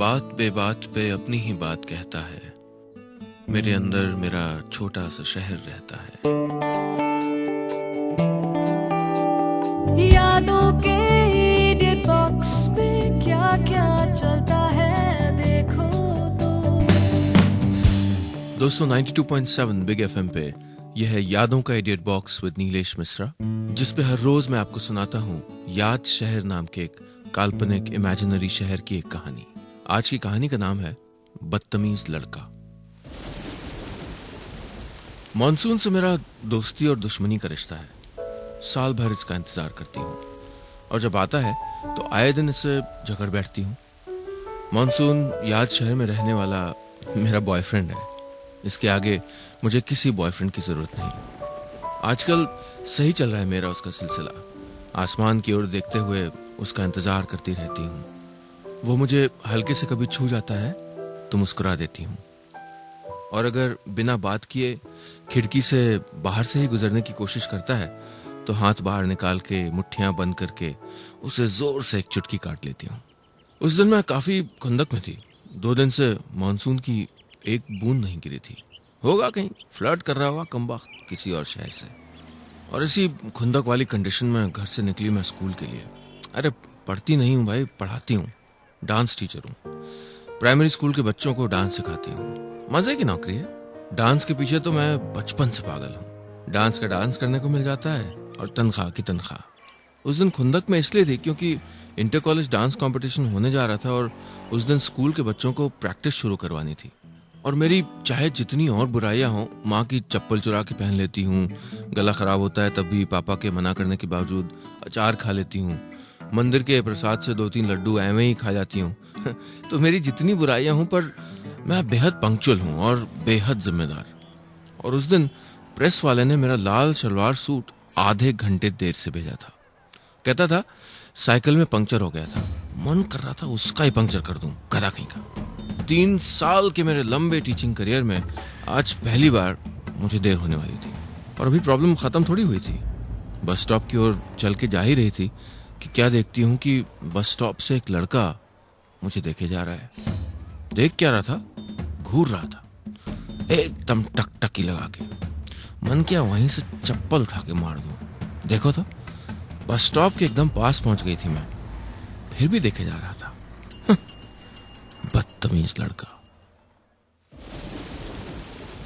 बात बेबात पे अपनी ही बात कहता है, मेरे अंदर मेरा छोटा सा शहर रहता है। यादों के एडिट बॉक्स में क्या क्या चलता है देखो तो। दोस्तों 92.7 बिग एफएम पे यह है यादों का edit box with Nilesh Mishra, जिस पे हर रोज मैं आपको सुनाता हूँ याद शहर नाम के एक काल्पनिक इमेजिनरी शहर की एक कहानी। आज की कहानी का नाम है बदतमीज लड़का। मॉनसून से मेरा दोस्ती और दुश्मनी का रिश्ता है। साल भर इसका इंतजार करती हूँ और जब आता है तो आए दिन इससे झगड़ बैठती हूँ। मॉनसून याद शहर में रहने वाला मेरा बॉयफ्रेंड है। इसके आगे मुझे किसी बॉयफ्रेंड की जरूरत नहीं। आजकल सही चल रहा है मेरा उसका सिलसिला। आसमान की ओर देखते हुए उसका इंतजार करती रहती हूँ। वो मुझे हल्के से कभी छू जाता है तो मुस्कुरा देती हूँ, और अगर बिना बात किए खिड़की से बाहर से ही गुजरने की कोशिश करता है तो हाथ बाहर निकाल के मुट्ठियां बंद करके उसे जोर से एक चुटकी काट लेती हूँ। उस दिन मैं काफी खुंदक में थी। 2 दिन से मानसून की एक बूंद नहीं गिरी थी। होगा कहीं फ्लर्ट कर रहा होगा कमबख्त किसी और शहर से। और इसी खुंदक वाली कंडीशन में घर से निकली मैं स्कूल के लिए। अरे पढ़ती नहीं हूँ भाई, पढ़ाती हूँ। डांस टीचर हूँ। प्राइमरी स्कूल के बच्चों को डांस सिखाती हूँ। मजे की नौकरी है। डांस के पीछे तो मैं बचपन से पागल हूँ। डांस का डांस करने को मिल जाता है और तनख्वाह की तनख्वाह। उस दिन खुंदक में इसलिए थी क्योंकि इंटर कॉलेज डांस कंपटीशन होने जा रहा था और उस दिन स्कूल के बच्चों को प्रैक्टिस शुरू करवानी थी। और मेरी चाहे जितनी और बुराइयां हों, माँ की चप्पल चुरा के पहन लेती हूँ, गला खराब होता है तब भी पापा के मना करने के बावजूद अचार खा लेती हूँ, मंदिर के प्रसाद से 2-3 लड्डू एवं ही खा जाती हूँ। तो मेरी जितनी बुराइयां हूं, पर मैं बेहद पंक्चुअल हूं और बेहद जिम्मेदार। और उस दिन प्रेस वाले ने मेरा लाल सलवार सूट आधे घंटे देर से भेजा था। कहता था साइकिल में पंक्चर हो गया था। मन कर रहा था उसका ही पंक्चर कर दूं, गधा कहीं का। 3 साल के मेरे लंबे टीचिंग करियर में आज पहली बार मुझे देर होने वाली थी। और अभी प्रॉब्लम खत्म थोड़ी हुई थी। बस स्टॉप की ओर चल के जा ही रही थी कि क्या देखती हूँ कि बस स्टॉप से एक लड़का मुझे देखे जा रहा है। देख क्या रहा था? घूर रहा था एकदम टकटकी लगा के। मन किया वहीं से चप्पल उठा के मार दूं। देखो तो बस स्टॉप के एकदम पास पहुंच गई थी मैं, फिर भी देखे जा रहा था। बदतमीज लड़का।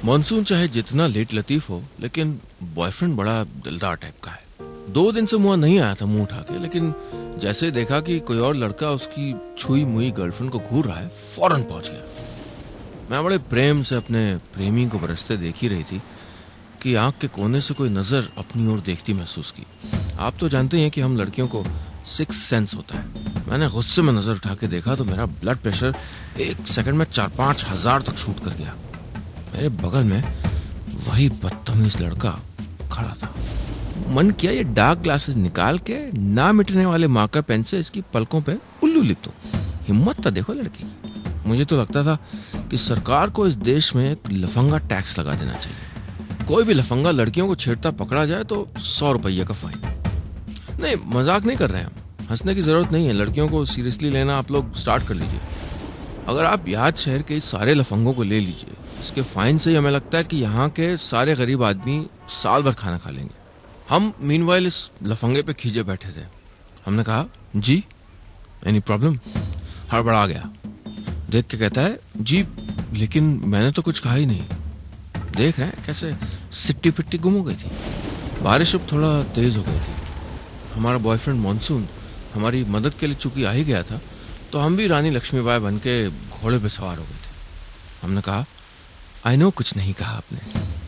मॉनसून चाहे जितना लेट लतीफ हो, लेकिन बॉयफ्रेंड बड़ा दिलदार टाइप का है। 2 दिन से मुंह नहीं आया था मुंह उठा के, लेकिन जैसे देखा कि कोई और लड़का उसकी छुई मुई गर्लफ्रेंड को घूर रहा है, फौरन पहुंच गया। मैं बड़े प्रेम से अपने प्रेमी को बरसते देख ही रही थी कि आंख के कोने से कोई नजर अपनी ओर देखती महसूस की। आप तो जानते हैं कि हम लड़कियों को 6 सेंस होता है। मैंने गुस्से में नजर उठा के देखा तो मेरा ब्लड प्रेशर 1 सेकंड में 4-5 हजार तक शूट कर गया। मेरे बगल में वही बदतमीज लड़का खड़ा था। मन किया ये डार्क ग्लासेस निकाल के ना मिटने वाले मार्कर पेन से इसकी पलकों पे उल्लू लिख दूं। हिम्मत तो देखो लड़की की। मुझे तो लगता था कि सरकार को इस देश में एक लफंगा टैक्स लगा देना चाहिए। कोई भी लफंगा लड़कियों को छेड़ता पकड़ा जाए तो 100 रुपये का फाइन। नहीं, मजाक नहीं कर रहे हैं हम। हंसने की जरूरत नहीं है। लड़कियों को सीरियसली लेना आप लोग स्टार्ट कर लीजिए। अगर आप याद शहर के सारे लफंगों को ले लीजिए, इसके फाइन से हमें लगता है कि यहाँ के सारे गरीब आदमी साल भर खाना खा लेंगे। हम मीनवाइल इस लफंगे पे खींचे बैठे थे। हमने कहा जी एनी प्रॉब्लम? हड़बड़ा गया। देख के कहता है जी, लेकिन मैंने तो कुछ कहा ही नहीं। देख रहे हैं कैसे सिट्टी पिट्टी गुम हो गई थी। बारिश अब थोड़ा तेज हो गई थी। हमारा बॉयफ्रेंड मॉनसून हमारी मदद के लिए चूंकि आ ही गया था, तो हम भी रानी लक्ष्मीबाई बन के घोड़े पे सवार हो गए थे। हमने कहा आई नो कुछ नहीं कहा आपने,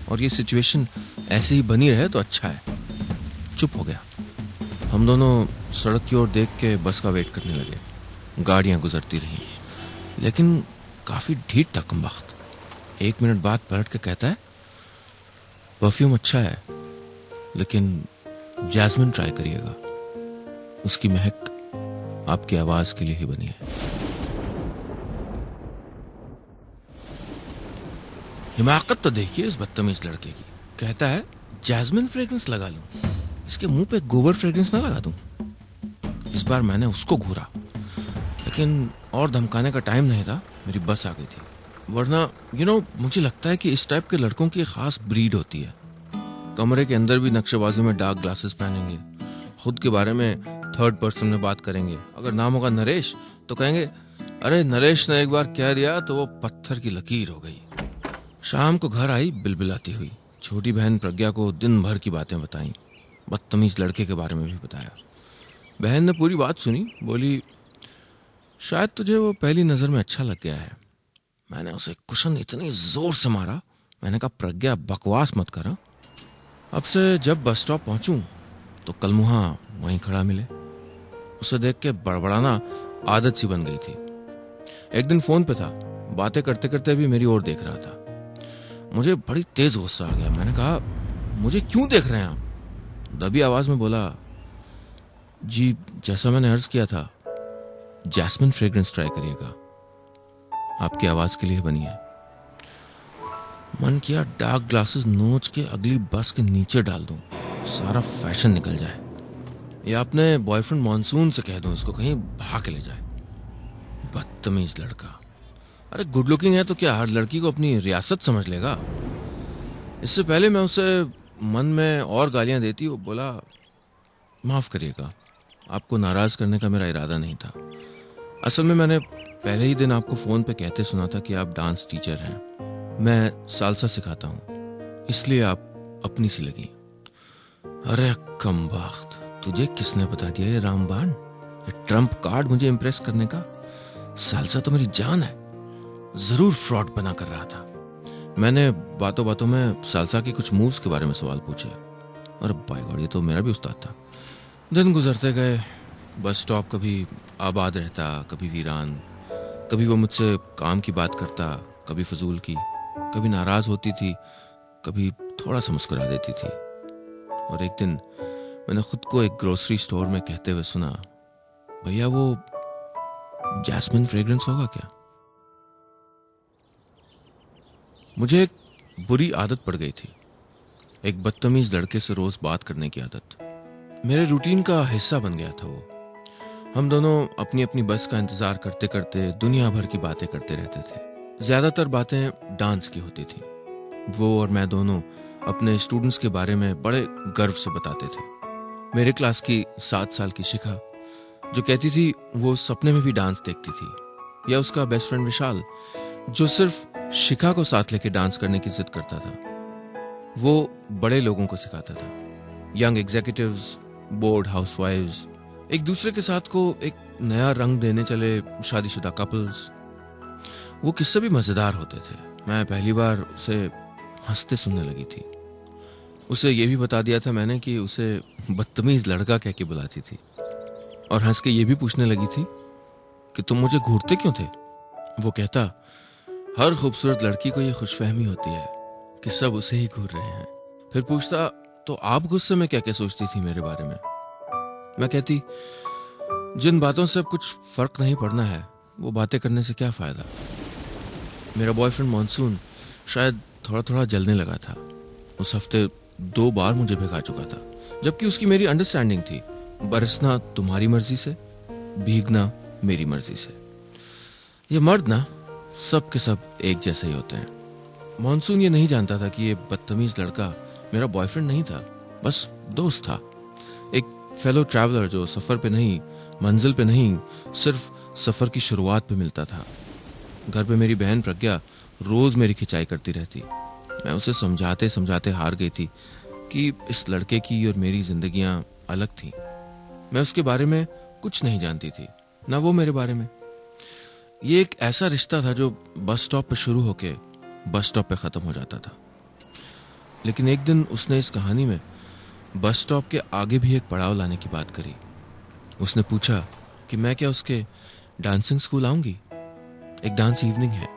और ये सिचुएशन ऐसे ही बनी रहे तो अच्छा है। चुप हो गया। हम दोनों सड़क की ओर देख के बस का वेट करने लगे। गाड़ियां गुजरती रही, लेकिन काफी ढीठ था कमबख्त। 1 मिनट बाद पलट के कहता है परफ्यूम अच्छा है, लेकिन जैस्मिन ट्राई करिएगा। उसकी महक आपकी आवाज के लिए ही बनी है। हिमाकत तो देखिए इस बदतमीज लड़के की। कहता है जैस्मिन फ्रेग्रेंस लगा लूं, इसके मुंह पे गोबर फ्रेग्रेंस ना लगा दूं। इस बार मैंने उसको घूरा। लेकिन और धमकाने का टाइम नहीं था, मेरी बस आ गई थी। वरना मुझे लगता है कि इस टाइप के लड़कों की खास ब्रीड होती है। कमरे के अंदर भी नक्शेबाजी में डार्क ग्लासेस पहनेंगे, खुद के बारे में थर्ड पर्सन में बात करेंगे। अगर नाम होगा नरेश तो कहेंगे, अरे नरेश ने एक बार कह दिया तो वो पत्थर की लकीर हो गई। शाम को घर आई बिलबिलाती हुई। छोटी बहन प्रज्ञा को दिन भर की बातें बताई, बदतमीज लड़के के बारे में भी बताया। बहन ने पूरी बात सुनी, बोली, शायद तुझे वो पहली नजर में अच्छा लग गया है। मैंने उसे कुशन इतनी जोर से मारा, मैंने कहा, प्रज्ञा बकवास मत कर। अब से जब बस स्टॉप पहुंचूं तो कलमुहा वहीं खड़ा मिले। उसे देख के बड़बड़ाना आदत सी बन गई थी। एक दिन फोन पे था, बातें करते करते भी मेरी ओर देख रहा था। मुझे बड़ी तेज गुस्सा आ गया। मैंने कहा, मुझे क्यों देख रहे हैं आप? दबी आवाज में बोला, जी जैसा मैंने अर्ज किया था, जैस्मिन फ्रेग्रेंस ट्राई करिएगा, आपकी आवाज के लिए बनी है। मन किया डार्क ग्लासेस नोच के अगली बस के नीचे डाल दूं, सारा फैशन निकल जाए, या अपने बॉयफ्रेंड मॉनसून से कह दूं इसको कहीं भाग के ले जाए। बदतमीज लड़का। अरे गुड लुकिंग है तो क्या हर लड़की को अपनी रियासत समझ लेगा? इससे पहले मैं उसे मन में और गालियां देती, वो बोला, माफ करिएगा, आपको नाराज करने का मेरा इरादा नहीं था। असल में मैंने पहले ही दिन आपको फोन पे कहते सुना था कि आप डांस टीचर हैं। मैं सालसा सिखाता हूं, इसलिए आप अपनी सी लगी। अरे कमबख्त, तुझे किसने बता दिया ये रामबाण, ये ट्रम्प कार्ड मुझे इंप्रेस करने का? सालसा तो मेरी जान है। जरूर फ्रॉड बना कर रहा था। मैंने बातों बातों में सालसा के कुछ मूव्स के बारे में सवाल पूछे। और बाय गॉड, ये तो मेरा भी उस्ताद था। दिन गुजरते गए, बस स्टॉप कभी आबाद रहता, कभी वीरान। कभी वो मुझसे काम की बात करता, कभी फजूल की। कभी नाराज होती थी, कभी थोड़ा सा मुस्कुरा देती थी। और एक दिन मैंने खुद को एक ग्रोसरी स्टोर में कहते हुए सुना, भैया वो जैस्मिन फ्रेग्रेंस होगा क्या? मुझे एक बुरी आदत पड़ गई थी, एक बदतमीज लड़के से रोज बात करने की आदत। मेरे रूटीन का हिस्सा बन गया था वो। हम दोनों अपनी अपनी बस का इंतजार करते करते दुनिया भर की बातें करते रहते थे। ज्यादातर बातें डांस की होती थी। वो और मैं दोनों अपने स्टूडेंट्स के बारे में बड़े गर्व से बताते थे। मेरे क्लास की 7 साल की शिखा, जो कहती थी वो सपने में भी डांस देखती थी, या उसका बेस्ट फ्रेंड विशाल, जो सिर्फ शिखा को साथ लेके डांस करने की जिद करता था। वो बड़े लोगों को सिखाता था, यंग एग्जीक्यूटिव्स, बोर्ड हाउसवाइव्स, एक दूसरे के साथ को एक नया रंग देने चले शादीशुदा कपल्स। वो किस्से भी मजेदार होते थे। मैं पहली बार उसे हंसते सुनने लगी थी। उसे ये भी बता दिया था मैंने कि उसे बदतमीज लड़का कह के बुलाती थी, और हंस के ये भी पूछने लगी थी कि तुम मुझे घूरते क्यों थे? वो कहता, हर खूबसूरत लड़की को ये खुशफहमी होती है कि सब उसे ही घूर रहे हैं। फिर पूछता, तो आप गुस्से में क्या क्या सोचती थी मेरे बारे में? मैं कहती, जिन बातों से अब कुछ फर्क नहीं पड़ना है, वो बातें करने से क्या फायदा। मेरा बॉयफ्रेंड मॉनसून शायद थोड़ा थोड़ा जलने लगा था। उस हफ्ते 2 बार मुझे भिगा चुका था, जबकि उसकी मेरी अंडरस्टैंडिंग थी, बरसना तुम्हारी मर्जी से, भीगना मेरी मर्जी से। ये मर्द ना सब के सब एक जैसे ही होते हैं। मॉनसून ये नहीं जानता था कि ये बदतमीज लड़का मेरा बॉयफ्रेंड नहीं था, बस दोस्त था, एक फेलो ट्रैवलर जो सफर पे नहीं, मंजिल पे नहीं, सिर्फ सफर की शुरुआत पे मिलता था। घर पे मेरी बहन प्रज्ञा रोज मेरी खिंचाई करती रहती। मैं उसे समझाते समझाते हार गई थी कि इस लड़के की और मेरी जिंदगियां अलग थी। मैं उसके बारे में कुछ नहीं जानती थी, ना वो मेरे बारे में। ये एक ऐसा रिश्ता था जो बस स्टॉप पे शुरू होके बस स्टॉप पे खत्म हो जाता था। लेकिन एक दिन उसने इस कहानी में बस स्टॉप के आगे भी एक पड़ाव लाने की बात करी। उसने पूछा कि मैं क्या उसके डांसिंग स्कूल आऊंगी? एक डांस इवनिंग है,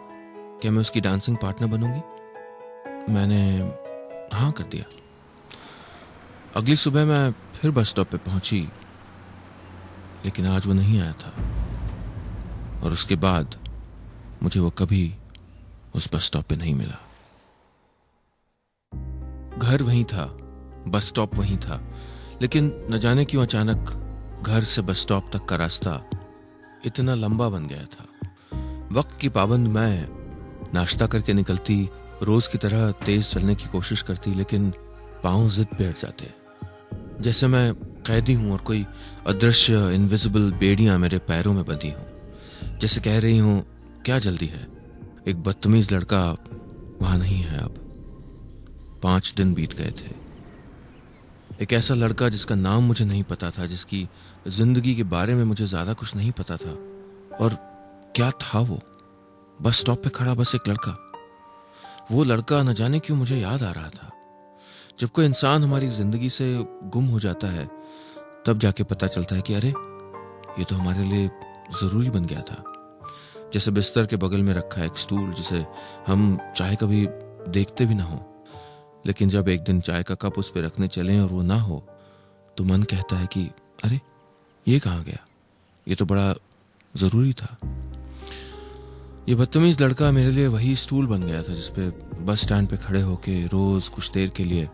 क्या मैं उसकी डांसिंग पार्टनर बनूंगी? मैंने हाँ कर दिया। अगली सुबह मैं फिर बस स्टॉप पे पहुंची, लेकिन आज वो नहीं आया था, और उसके बाद मुझे वो कभी उस बस स्टॉप पे नहीं मिला। घर वहीं था, बस स्टॉप वहीं था, लेकिन न जाने क्यों अचानक घर से बस स्टॉप तक का रास्ता इतना लंबा बन गया था। वक्त की पाबंद मैं नाश्ता करके निकलती, रोज की तरह तेज चलने की कोशिश करती, लेकिन पांव जिद पे अड़ जाते, जैसे मैं कैदी हूं और कोई अदृश्य इनविजिबल बेड़ियां मेरे पैरों में बंधी हूं, जैसे कह रही हूं क्या जल्दी है। एक बदतमीज लड़का वहां नहीं है अब। 5 दिन बीत गए थे। एक ऐसा लड़का जिसका नाम मुझे नहीं पता था, जिसकी जिंदगी के बारे में मुझे ज्यादा कुछ नहीं पता था। और क्या था वो? बस स्टॉप पे खड़ा बस एक लड़का। वो लड़का न जाने क्यों मुझे याद आ रहा था। जब कोई इंसान हमारी जिंदगी से गुम हो जाता है तब जाके पता चलता है कि अरे ये तो हमारे लिए जरूरी बन गया था। जैसे बिस्तर के बगल में रखा एक स्टूल जिसे हम चाहे कभी देखते भी ना हो, लेकिन जब एक दिन चाय का कप उस पर रखने चले और वो ना हो तो मन कहता है कि अरे ये कहाँ गया, ये तो बड़ा जरूरी था। ये बदतमीज लड़का मेरे लिए वही स्टूल बन गया था जिसपे बस स्टैंड पे खड़े होके रोज कुछ देर के लिए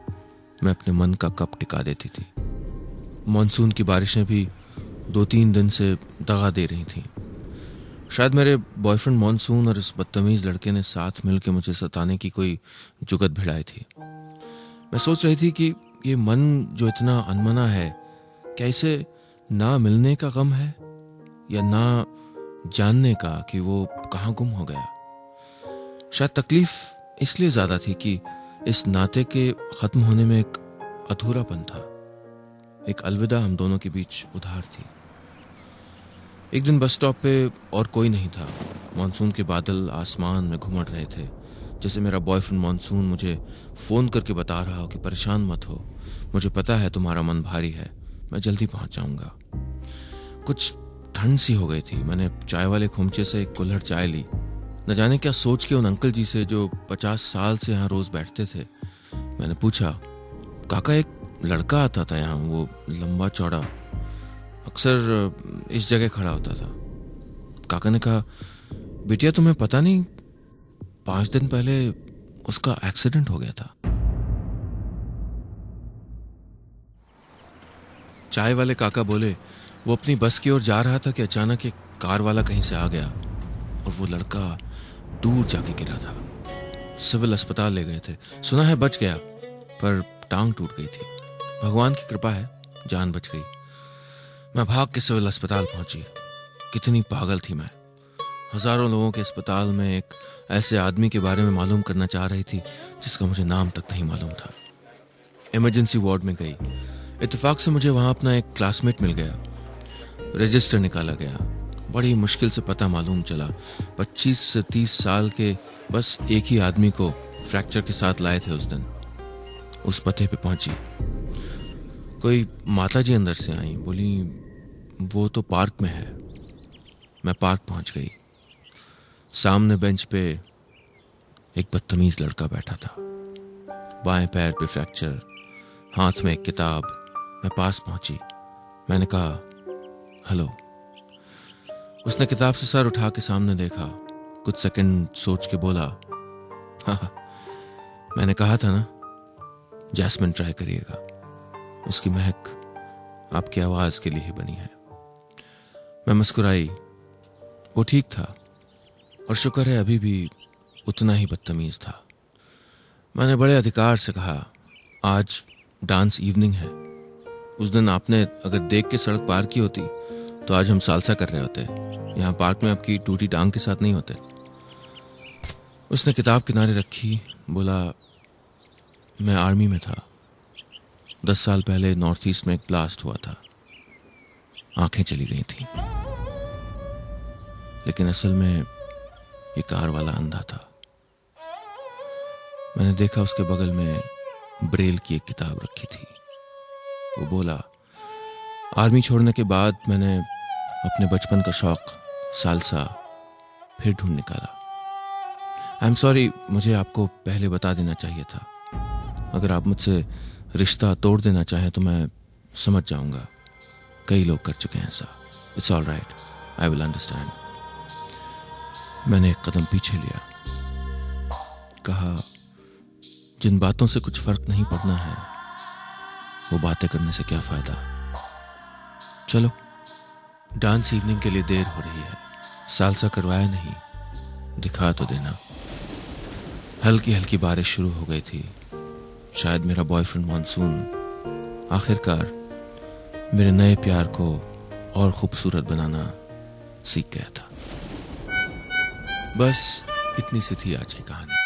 मैं अपने मन का कप टिका देती थी। मॉनसून की बारिशें भी 2-3 दिन से दगा दे रही थीं। शायद मेरे बॉयफ्रेंड मॉनसून और इस बदतमीज लड़के ने साथ मिलकर मुझे सताने की कोई जुगत भिड़ाई थी। मैं सोच रही थी कि ये मन जो इतना अनमना है, क्या इसे ना मिलने का गम है या ना जानने का कि वो कहाँ गुम हो गया। शायद तकलीफ इसलिए ज्यादा थी कि इस नाते के खत्म होने में एक अधूरापन था, एक अलविदा हम दोनों के बीच उधार थी। एक दिन बस स्टॉप पे और कोई नहीं था। मॉनसून के बादल आसमान में घुमड़ रहे थे, जैसे मेरा बॉयफ्रेंड मॉनसून मुझे फोन करके बता रहा हो कि परेशान मत हो, मुझे पता है तुम्हारा मन भारी है, मैं जल्दी पहुंच जाऊंगा। कुछ ठंड सी हो गई थी। मैंने चाय वाले खुमचे से एक कुल्हड़ चाय ली। न जाने क्या सोच के उन अंकल जी से जो 50 साल से यहाँ रोज बैठते थे मैंने पूछा, काका एक लड़का आता था यहाँ, वो लंबा चौड़ा, अक्सर इस जगह खड़ा होता था। काका ने कहा, बिटिया तुम्हें पता नहीं 5 दिन पहले उसका एक्सीडेंट हो गया था। चाय वाले काका बोले वो अपनी बस की ओर जा रहा था कि अचानक एक कार वाला कहीं से आ गया और वो लड़का दूर जाके गिरा था। सिविल अस्पताल ले गए थे, सुना है बच गया, पर टांग टूट गई थी। भगवान की कृपा है जान बच गई। मैं भाग के सिविल अस्पताल पहुंची। कितनी पागल थी मैं। हजारों लोगों के अस्पताल में एक ऐसे आदमी के बारे में मालूम करना चाह रही थी जिसका मुझे नाम तक नहीं मालूम था। इमरजेंसी वार्ड में गई। इत्तेफाक से मुझे वहां अपना एक क्लासमेट मिल गया। रजिस्टर निकाला गया। बड़ी मुश्किल से पता मालूम चला। 25 से 30 साल के बस एक ही आदमी को फ्रैक्चर के साथ लाए थे उस दिन। उस पते पे पहुंची। कोई माता जी अंदर से आई, बोली वो तो पार्क में है। मैं पार्क पहुंच गई। सामने बेंच पे एक बदतमीज लड़का बैठा था, बाएं पैर पे फ्रैक्चर, हाथ में एक किताब। मैं पास पहुंची। मैंने कहा हेलो। उसने किताब से सर उठा के सामने देखा, कुछ सेकंड सोच के बोला, हाँ मैंने कहा था ना जैस्मिन ट्राई करिएगा, उसकी महक आपकी आवाज के लिए ही बनी है। मैं मुस्कुराई। वो ठीक था और शुक्र है अभी भी उतना ही बदतमीज था। मैंने बड़े अधिकार से कहा, आज डांस इवनिंग है। उस दिन आपने अगर देख के सड़क पार की होती तो आज हम सालसा कर रहे होते। यहाँ पार्क में आपकी टूटी टांग के साथ नहीं होते। उसने किताब किनारे रखी, बोला मैं आर्मी में था। 10 साल पहले नॉर्थ ईस्ट में एक ब्लास्ट हुआ था। आंखें चली गई थी, लेकिन असल में ये कार वाला अंधा था। मैंने देखा उसके बगल में ब्रेल की एक किताब रखी थी। वो बोला, आर्मी छोड़ने के बाद मैंने अपने बचपन का शौक सालसा फिर ढूंढ निकाला। आई एम सॉरी, मुझे आपको पहले बता देना चाहिए था। अगर आप मुझसे रिश्ता तोड़ देना चाहें तो मैं समझ जाऊंगा। कई लोग कर चुके हैं ऐसा। It's all right, I will understand. मैंने एक कदम पीछे लिया। कहा, जिन बातों से कुछ फर्क नहीं पड़ना है वो बातें करने से क्या फायदा। चलो डांस इवनिंग के लिए देर हो रही है। सालसा करवाया नहीं, दिखा तो देना। हल्की हल्की बारिश शुरू हो गई थी। शायद मेरा बॉयफ्रेंड मानसून आखिरकार मेरे नए प्यार को और खूबसूरत बनाना सीख गया था। बस इतनी सी थी आज की कहानी।